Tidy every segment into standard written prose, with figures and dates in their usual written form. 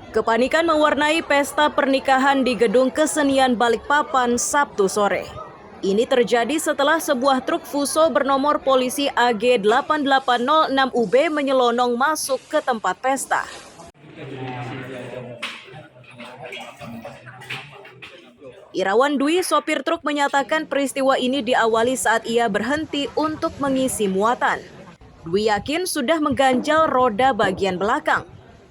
Kepanikan mewarnai pesta pernikahan di Gedung Kesenian Balikpapan Sabtu sore. Ini terjadi setelah sebuah truk Fuso bernomor polisi AG 8806UB menyelonong masuk ke tempat pesta. Irawan Dwi, sopir truk, menyatakan peristiwa ini diawali saat ia berhenti untuk mengisi muatan. Dwi yakin sudah mengganjal roda bagian belakang.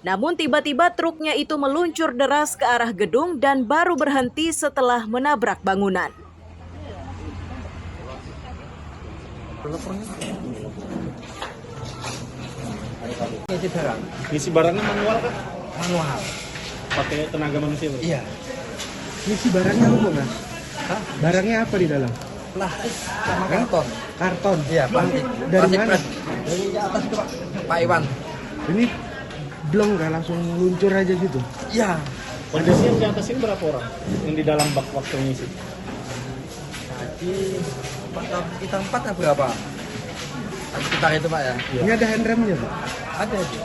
Namun tiba-tiba truknya itu meluncur deras ke arah gedung dan baru berhenti setelah menabrak bangunan. Ngisi barangnya manual kan? Manual. Pakai tenaga manusia? Iya. Ngisi barangnya apa, Mas? Hah? Barangnya apa di dalam? Plastik sama karton. Karton. Iya, plastik. Dari Plastik mana? pres. Dari atas itu, Pak Iwan. Ini blong nggak langsung luncur aja gitu? Iya. Kondisi yang di atas ini berapa orang? Yang di dalam bak waktu ngisi? Tadi kita empat atau berapa? Sekitar itu, Pak ya. Iya. Ini ada handremnya, Pak? Ada itu.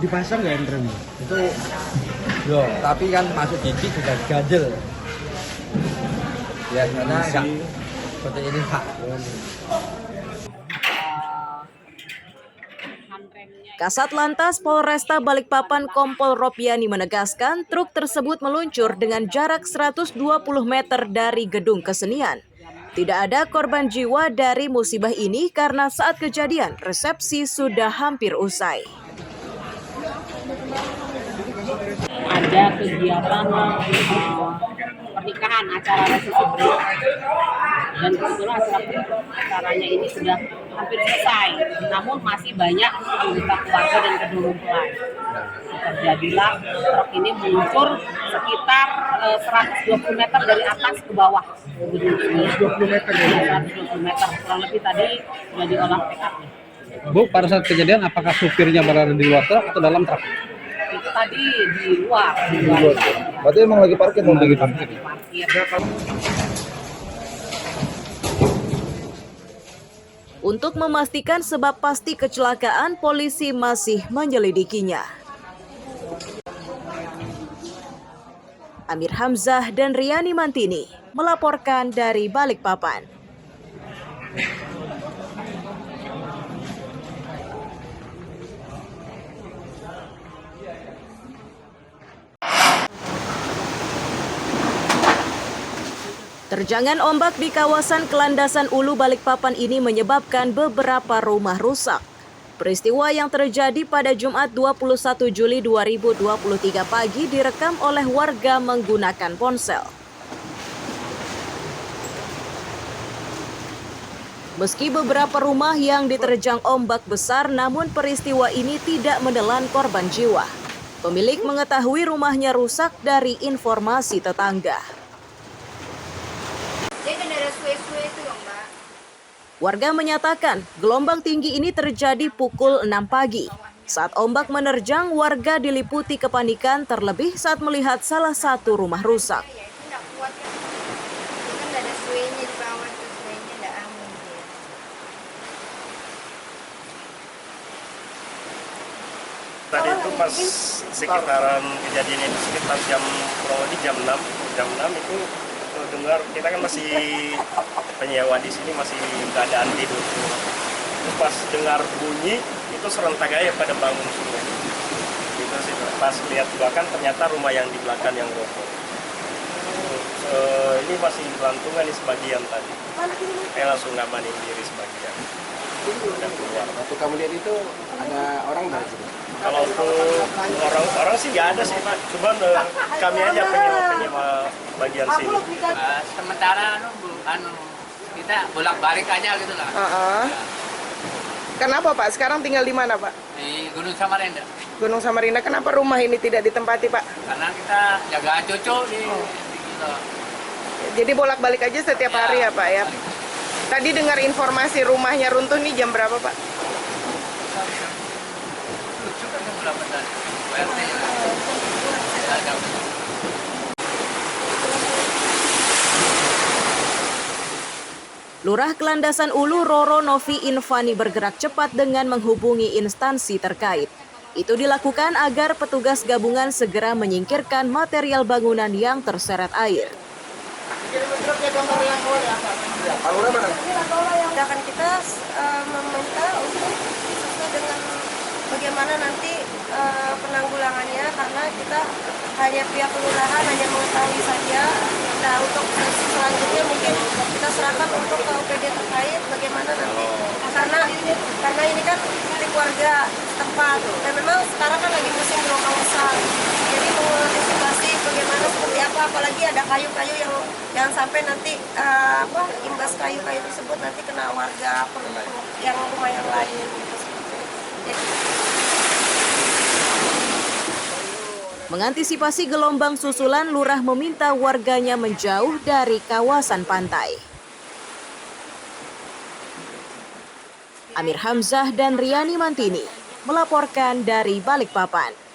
Dipasang nggak handremnya? Itu loh, tapi kan masuk gigi juga ganjel. Biasanya enggak seperti ini, Pak. Kasat Lantas Polresta Balikpapan Kompol Ropiani menegaskan truk tersebut meluncur dengan jarak 120 meter dari Gedung Kesenian. Tidak ada korban jiwa dari musibah ini karena saat kejadian resepsi sudah hampir usai. Ada kegiatan pernikahan, acara resepsi, dan kebetulan acaranya ini sudah hampir selesai, namun masih banyak anggota keluarga dan kedua mempelai. Terjadilah truk ini meluncur sekitar 120 meter dari atas ke bawah. 120 meter ya? 120 meter, kurang lebih tadi sudah diolah TKP. Bu, pada saat kejadian apakah supirnya berada di luar truk atau dalam truk? Itu tadi di luar. Berarti emang lagi parkir mobil gitu? Parkir. Untuk memastikan sebab pasti kecelakaan, polisi masih menyelidikinya. Amir Hamzah dan Riani Mantini melaporkan dari Balikpapan. Terjangan ombak di kawasan Kelandasan Ulu Balikpapan ini menyebabkan beberapa rumah rusak. Peristiwa yang terjadi pada Jumat 21 Juli 2023 pagi direkam oleh warga menggunakan ponsel. Meski beberapa rumah yang diterjang ombak besar, namun peristiwa ini tidak menelan korban jiwa. Pemilik mengetahui rumahnya rusak dari informasi tetangga. Warga menyatakan gelombang tinggi ini terjadi pukul 6 pagi. Saat ombak menerjang, warga diliputi kepanikan terlebih saat melihat salah satu rumah rusak. Tadi itu pas sekitaran kejadian itu sekitar kurang lebih jam 6 itu dengar, kita kan masih penyewa di sini, masih keadaan tidur. Terus pas dengar bunyi itu serentak aja pada bangun semua. Gitu sih. Pas lihat belakang ternyata rumah yang di belakang yang roboh. Ini masih berantungan di sebagian tadi. Saya langsung ngamanin diri sebagian. Dan keluar. Waktu kamu lihat itu ada orang dari sini? Kalau untuk orang sih nggak ada sih, Pak. Cuma kami aja penyewa bagian sini. Sementara kita bolak-balik aja gitu lah. Kenapa Pak? Sekarang tinggal di mana Pak? Di Gunung Samarinda. Gunung Samarinda. Kenapa rumah ini tidak ditempati Pak? Karena kita jaga cucu di gitu. Jadi bolak-balik aja setiap hari ya Pak ya? Tadi dengar informasi rumahnya runtuh nih jam berapa Pak? Lucu kan jam berapa tadi? WRT. Lurah Kelandasan Ulu Roro Novi Infani bergerak cepat dengan menghubungi instansi terkait. Itu dilakukan agar petugas gabungan segera menyingkirkan material bangunan yang terseret air. Tindakan kita meminta untuk sesuai dengan bagaimana nanti penanggulangannya, karena kita hanya pihak kelurahan hanya mengetahui saja. Nah, untuk selanjutnya mungkin kita serahkan untuk ke OPD terkait bagaimana nanti, karena ini kan milik warga setempat dan memang sekarang kan lagi musim gelombang besar, jadi mengantisipasi bagaimana seperti apa, apalagi ada kayu-kayu yang jangan sampai nanti imbas kayu-kayu tersebut nanti kena warga yang rumah yang lain. Mengantisipasi gelombang susulan, lurah meminta warganya menjauh dari kawasan pantai. Amir Hamzah dan Riani Mantini melaporkan dari Balikpapan.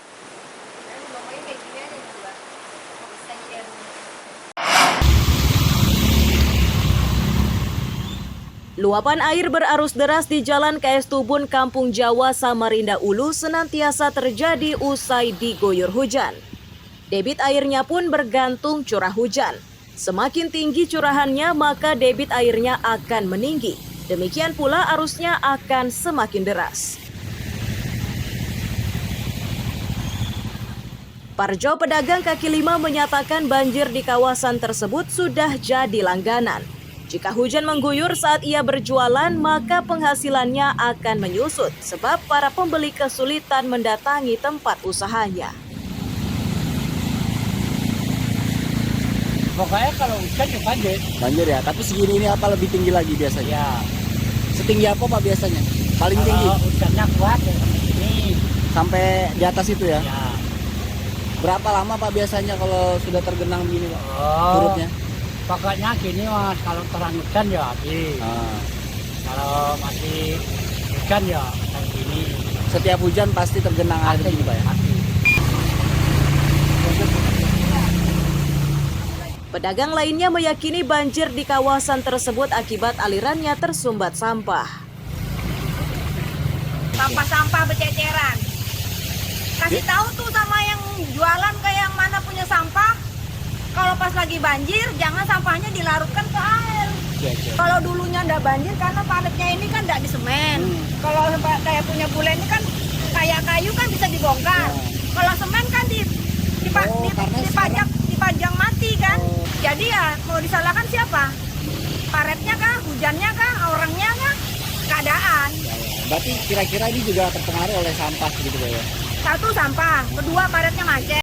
Luapan air berarus deras di Jalan KS Tubun, Kampung Jawa, Samarinda Ulu senantiasa terjadi usai diguyur hujan. Debit airnya pun bergantung curah hujan. Semakin tinggi curahannya, maka debit airnya akan meninggi. Demikian pula arusnya akan semakin deras. Parjo pedagang kaki lima menyatakan banjir di kawasan tersebut sudah jadi langganan. Jika hujan mengguyur saat ia berjualan, maka penghasilannya akan menyusut sebab para pembeli kesulitan mendatangi tempat usahanya. Pokoknya kalau hujan ya banjir. Banjir ya, tapi segini ini apa lebih tinggi lagi biasanya? Ya, Setinggi apa Pak biasanya? Paling tinggi? kalau hujannya kuat ya ini. Sampai di atas itu ya? Ya. Berapa lama Pak biasanya kalau sudah tergenang begini Pak? Oh, Surutnya? pokoknya gini Mas, kalau terang hujan ya habis. Kalau masih hujan ya kayak gini. Setiap hujan pasti tergenang air begini Pak ya? Pasti. Pedagang lainnya meyakini banjir di kawasan tersebut akibat alirannya tersumbat sampah. Sampah-sampah berceceran. Kasih tahu tuh sama yang jualan ke yang mana punya sampah. Kalau pas lagi banjir, jangan sampahnya dilarutkan ke air. Kalau dulunya ndak banjir karena paletnya ini kan ndak di semen. Kalau kayak punya bule ini kan kayak kayu kan bisa dibongkar. Kalau semen kan dipajang mati kan. Jadi ya mau disalahkan siapa? Paletnya kah, hujannya kah, orangnya kah, keadaan. Berarti kira-kira ini juga terpengaruh oleh sampah gitu Pak ya? Satu sampah, kedua paletnya macet.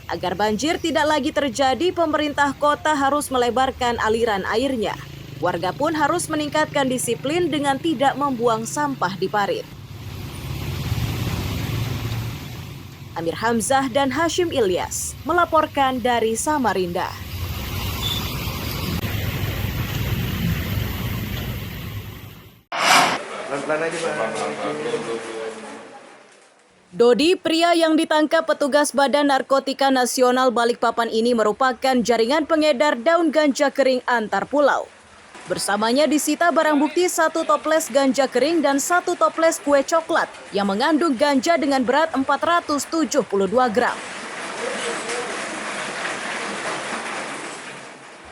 Agar banjir tidak lagi terjadi, pemerintah kota harus melebarkan aliran airnya. Warga pun harus meningkatkan disiplin dengan tidak membuang sampah di parit. Amir Hamzah dan Hashim Ilyas melaporkan dari Samarinda. Dodi, pria yang ditangkap petugas Badan Narkotika Nasional Balikpapan ini merupakan jaringan pengedar daun ganja kering antar pulau. Bersamanya disita barang bukti 1 toples ganja kering dan 1 toples kue coklat yang mengandung ganja dengan berat 472 gram.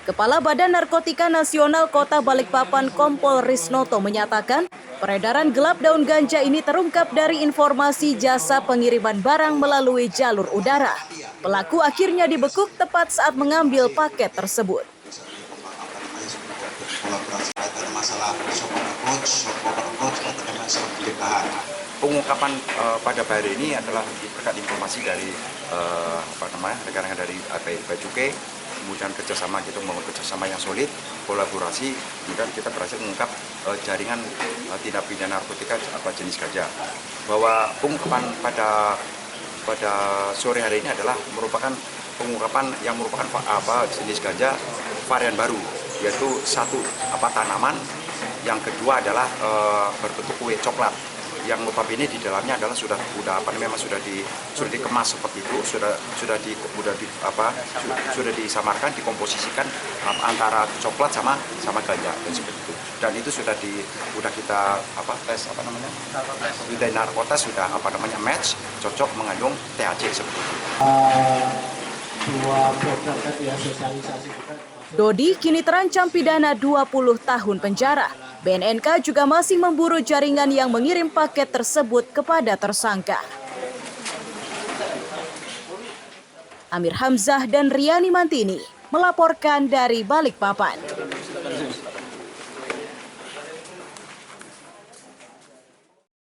Kepala Badan Narkotika Nasional Kota Balikpapan Kompol Risnoto menyatakan, peredaran gelap daun ganja ini terungkap dari informasi jasa pengiriman barang melalui jalur udara. Pelaku akhirnya dibekuk tepat saat mengambil paket tersebut. Pengungkapan pada hari ini adalah berkat informasi dari rekan-rekan dari Bea Cukai, kemudian kerjasama kita membangun kerjasama yang solid, kolaborasi, kemudian kita berhasil mengungkap jaringan tindak pidana narkotika apa jenis ganja. Bahwa pengungkapan pada sore hari ini adalah merupakan pengungkapan yang merupakan jenis ganja varian baru, yaitu satu tanaman, yang kedua adalah berbentuk kue coklat yang notabene di dalamnya adalah sudah dikemas seperti itu, sudah disamarkan, dikomposisikan antara coklat sama ganja dan seperti itu. Dan itu sudah kita tes udah narkotes sudah match, cocok mengandung THC seperti itu. Dua program tadi ya, sosialisasi kita. Dodi kini terancam pidana 20 tahun penjara. BNNK juga masih memburu jaringan yang mengirim paket tersebut kepada tersangka. Amir Hamzah dan Riani Mantini melaporkan dari Balikpapan.